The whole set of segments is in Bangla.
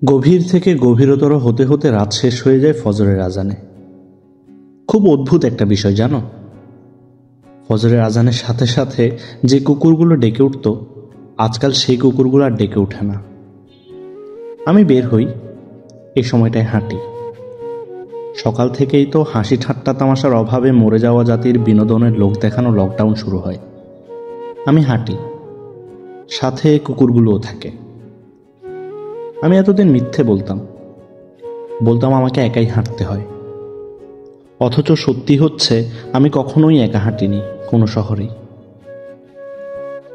গভীর থেকে গভীরতর হতে হতে রাত শেষ হয়ে যায় ফজরের আজানে। খুব অদ্ভুত একটা বিষয় জানো, ফজরের আজানের সাথে সাথে যে কুকুরগুলো ডেকে উঠত, আজকাল সেই কুকুরগুলো আর ডেকে ওঠে না। আমি বের হই, এই সময়টায় হাঁটি। সকাল থেকেই তো হাসি ঠাট্টা তামাশার অভাবে মরে যাওয়া জাতির বিনোদনের লোক দেখানো লকডাউন শুরু হয়। আমি হাঁটি, সাথে কুকুরগুলোও থাকে। আমি এতদিন মিথ্যে বলতাম আমাকে একাই হাঁটতে হয়, অথচ সত্যি হচ্ছে আমি কখনোই একা হাঁটিনি কোনো শহরেই।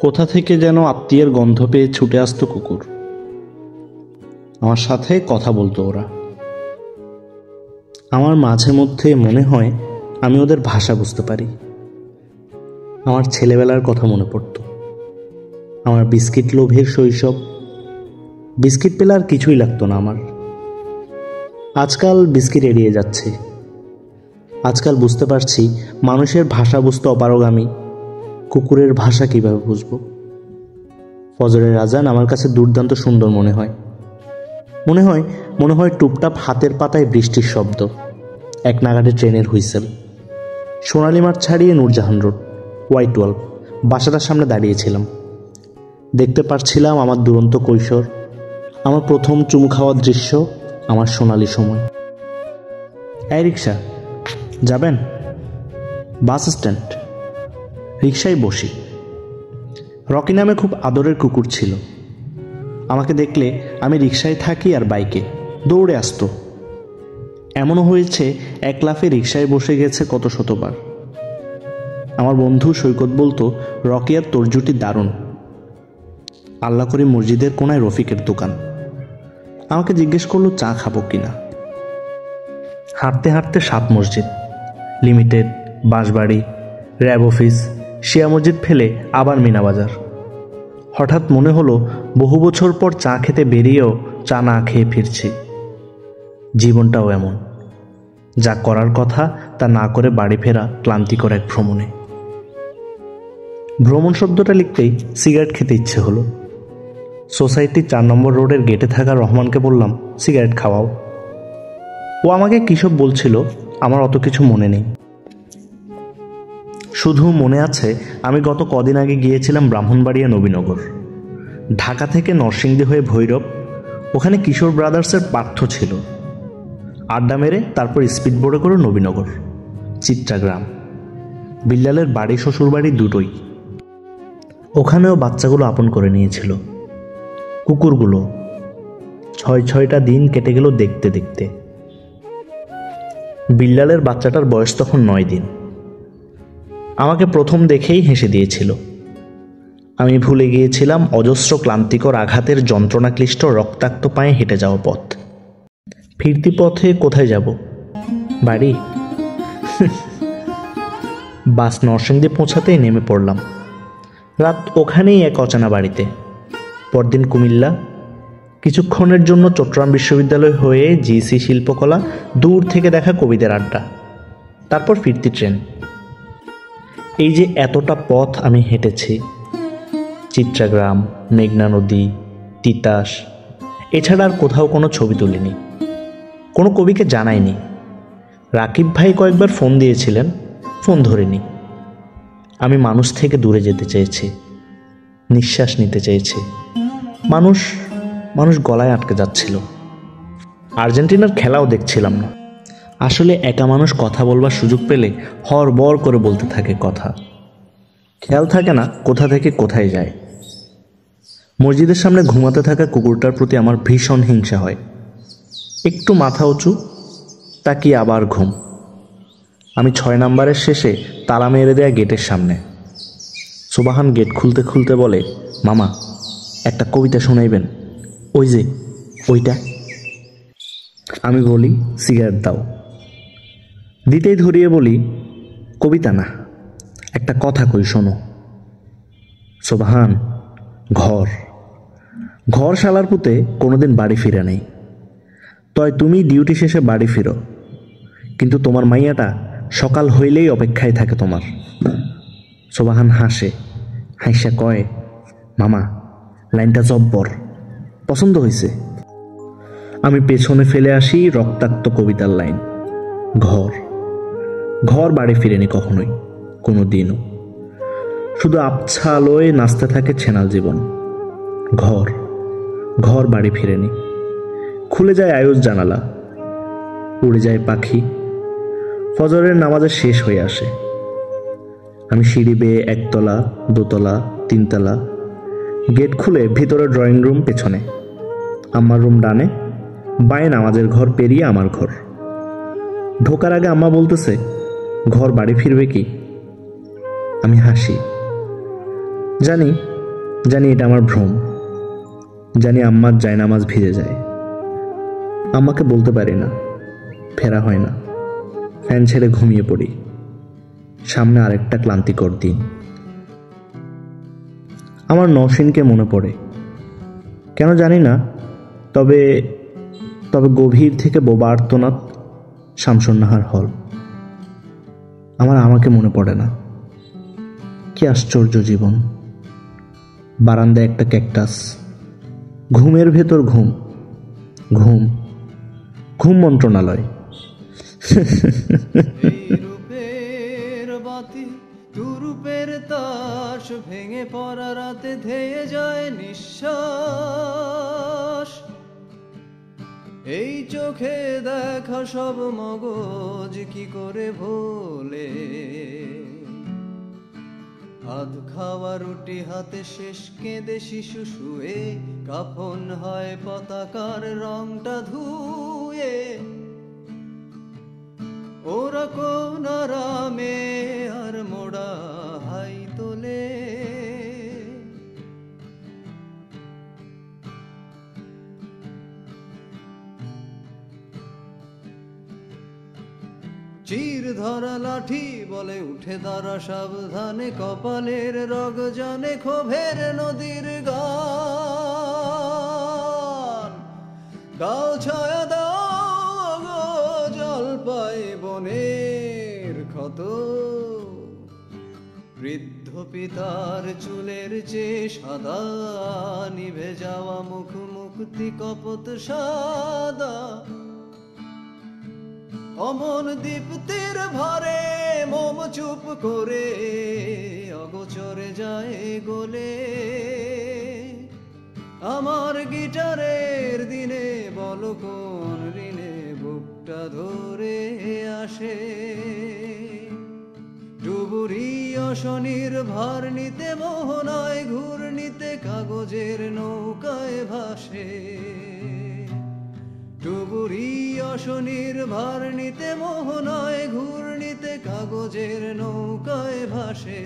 কোথা থেকে যেন আত্মীয়ের গন্ধ পেয়ে ছুটে আসতো কুকুর, আমার সাথে কথা বলতো ওরা। আমার মাঝে মধ্যে মনে হয় আমি ওদের ভাষা বুঝতে পারি। আমার ছেলেবেলার কথা মনে পড়তো, আমার বিস্কিট লোভের শৈশব। বিস্কিট পেলে আর কিছুই লাগতো না আমার। আজকাল বিস্কিট এড়িয়ে যাচ্ছে। আজকাল বুঝতে পারছি মানুষের ভাষা বুঝতে অপারগ আমি, কুকুরের ভাষা কিভাবে বুঝবো। ফজরের আজান আমার কাছে দুর্দান্ত সুন্দর মনে হয় টুপটাপ হাতের পাতায় বৃষ্টির শব্দ, এক নাগাড়ে ট্রেনের হুইসেল। সোনালী মাঠ ছাড়িয়ে নূরজাহান রোড, Y12 বাসাটার সামনে দাঁড়িয়েছিলাম। দেখতে পারছিলাম আমার দুরন্ত কৈশোর, আমার প্রথম চুমু খাওয়ার দৃশ্য, আমার সোনালি সময়। এই রিক্সা যাবেন? Bus stand. রিক্সায় বসি। রকি নামে খুব আদরের কুকুর ছিল। আমাকে দেখলে আমি রিক্সায় থাকি আর বাইকে দৌড়ে আসতো। এমনও হয়েছে এক লাফে রিক্সায় বসে গেছে কত শতবার। আমার বন্ধু সৈকত বলতো, রকি আর তোর জুটি দারুণ। আল্লাহ করি মসজিদের কোনায় রফিকের দোকান। আমাকে জিজ্ঞেস করলো চা খাবো কিনা। হাঁটতে হাঁটতে 7 মসজিদ, লিমিটেড, বাঁশবাড়ি, র্যাব অফিস, শিয়া মসজিদ ফেলে আবার মিনাবাজার। হঠাৎ মনে হলো বহু বছর পর চা খেতে বেরিয়েও চা না খেয়ে ফিরছি। জীবনটাও এমন, যা করার কথা তা না করে বাড়ি ফেরা ক্লান্তিকর এক ভ্রমণে। ভ্রমণ শব্দটা লিখতেই সিগারেট খেতে ইচ্ছে হলো। সোসাইটির 4 নম্বর রোডের গেটে থাকা রহমানকে বললাম, সিগারেট খাওয়াও। ও আমাকে কিসব বলছিল আমার অত কিছু মনে নেই। শুধু মনে আছে আমি গত কদিন আগে গিয়েছিলাম ব্রাহ্মণবাড়িয়া নবীনগর। ঢাকা থেকে নরসিংদী হয়ে ভৈরব, ওখানে কিশোর ব্রাদার্সের পার্থ ছিল। আড্ডা মেরে তারপর স্পিডবোটে করে নবীনগর, চিত্রাগ্রাম। বিল্লালের বাড়ি শ্বশুরবাড়ি দুটোই। ওখানেও বাচ্চাগুলো আপন করে নিয়েছিল। কুকুরগুলো 6টা দিন কেটে গেল দেখতে দেখতে। বিল্লালের বাচ্চাটার বয়স তখন 9 দিন। আমাকে প্রথম দেখেই হেসে দিয়েছিল। আমি ভুলে গিয়েছিলাম অজস্র ক্লান্তিকর আঘাতের যন্ত্রণাক্লিষ্ট রক্তাক্ত পায়ে হেঁটে যাওয়া পথ। ফিরতি পথে কোথায় যাব? বাড়ি। বাস নরসিংদী পৌঁছাতেই নেমে পড়লাম। রাত ওখানেই এক অচেনা বাড়িতে। পরদিন কুমিল্লা, কিছুক্ষণের জন্য চট্টগ্রাম বিশ্ববিদ্যালয় হয়ে জিসি শিল্পকলা, দূর থেকে দেখা কবিদের আড্ডা, তারপর ফিরতি ট্রেন। এই যে এতটা পথ আমি হেঁটেছি, চিত্রাগ্রাম, মেঘনা নদী, তিতাস, এছাড়া আর কোথাও কোনো ছবি তুলিনি, কোনো কবিকে জানাইনি। রাকিব ভাই কয়েকবার ফোন দিয়েছিলেন, ফোন ধরিনি। আমি মানুষ থেকে দূরে যেতে চেয়েছি, নিঃশ্বাস নিতে চেয়েছি। মানুষ গলায় আটকে যাচ্ছিল। আর্জেন্টিনার খেলাও দেখছিলাম না। আসলে একা মানুষ কথা বলবার সুযোগ পেলে হড়বড় করে বলতে থাকে কথা, খেয়াল থাকে না কোথা থেকে কোথায় যায়। মসজিদের সামনে ঘুমাতে থাকা কুকুরটার প্রতি আমার ভীষণ হিংসা হয়। একটু মাথা উঁচু, তাকিয়ে আবার ঘুম। আমি 6 নাম্বারের শেষে তালা মেরে দেয়া গেটের সামনে। সুবাহান গেট খুলতে খুলতে বলে, মামা একটা কবিতা শোনাইবেন? ওই যে ওইটা। আমি বলি, সিগারেট দাও। দিতেই ধরিয়ে বলি, কবিতা না, একটা কথা কই শোনো। সুবহান, ঘর শালার পুতে কোনোদিন বাড়ি ফিরে নেই। তয় তুমি ডিউটি শেষে বাড়ি ফিরো, কিন্তু তোমার মাইয়াটা সকাল হইলেই অপেক্ষায় থাকে তোমার। সুবহান হাসা কয়, মামা লাইনটা জব্বর, পছন্দ হয়েছে। আমি পেছনে ফেলে আসি রক্তাক্ত কবিতার লাইন। ঘর ঘর বাড়ি ফিরেনি কখনোই, কোনো দিনও। শুধু আবছা আলোয় নাচতে থাকে ছেনাল জীবন। ঘর ঘর বাড়ি ফিরেনি। খুলে যায় আয়ুষ জানালা, উড়ে যায় পাখি, ফজরের নামাজে শেষ হয়ে আসে। আমি সিঁড়ি বেয়ে 1 তলা 2 তলা 3 তলা, গেট খুলে ভিতরে ড্রয়িং রুম পেছনে, আম্মার রুম ডানে, বাঁয়ে নামাজের ঘর পেরিয়ে আমার ঘর। ঢোকার আগে আম্মা বলতেছে, ঘর বাড়ি ফিরবে কি? আমি হাসি। জানি জানি এটা আমার ভ্রম। জানি আম্মার জায়নামাজ ভিজে যায়। আম্মাকে বলতে পারি না, ফেরা হয় না। ফ্যান ছেড়ে ঘুমিয়ে পড়ি। সামনে আরেকটা ক্লান্তিকর দিন। আমার নওশিনকে মনে পড়ে, কেন জানি না, তবে তবে গভীর থেকে বোবা আর্তনাদ, শামসুন্নাহার হল। আমার আমাকে মনে পড়ে না। কি আশ্চর্য জীবন! বারান্দায় একটা ক্যাকটাস, ঘুমের ভেতর ঘুম, ঘুম ঘুম মন্ত্রণালয়। রূপের তাস ভেঙে পড়া রাতে ধেয়ে যায় নিঃশ্বাস। এই চোখে দেখা সব মগজ কি করে ভোলে। আধ খাওয়া রুটি হাতে শেষ কেঁদে শিশু শুয়ে, কাফন হয় পতাকার রংটা ধুয়ে। ওরা কোন আরামে আর মোড়া হাই তোলে। চির ধরা লাঠি বলে উঠে দাঁড়া সাবধানে, কপালের রগ জানে ক্ষোভের নদীর গান। গাও ছায়া দাও গো জলপাই বনের ক্ষত। বৃদ্ধ পিতার চুলের চেয়ে সাদা, নিভে যাওয়া মুখ মুক্তি কপত সাদা। অমন দীপ্তির ভারে মোম চুপ করে অগোচরে যায় গলে। আমার গিটারের দিনে বল কোন ঋণে বুকটা ধরে আসে। ডুবুরি অশনির ভার নিতে মোহনায় ঘূর্ণিতে কাগজের নৌকায় ভাসে। ডুবুরি অশনির ভার নিতে মোহনায় ঘূর্ণিতে কাগজের নৌকায় ভাসে।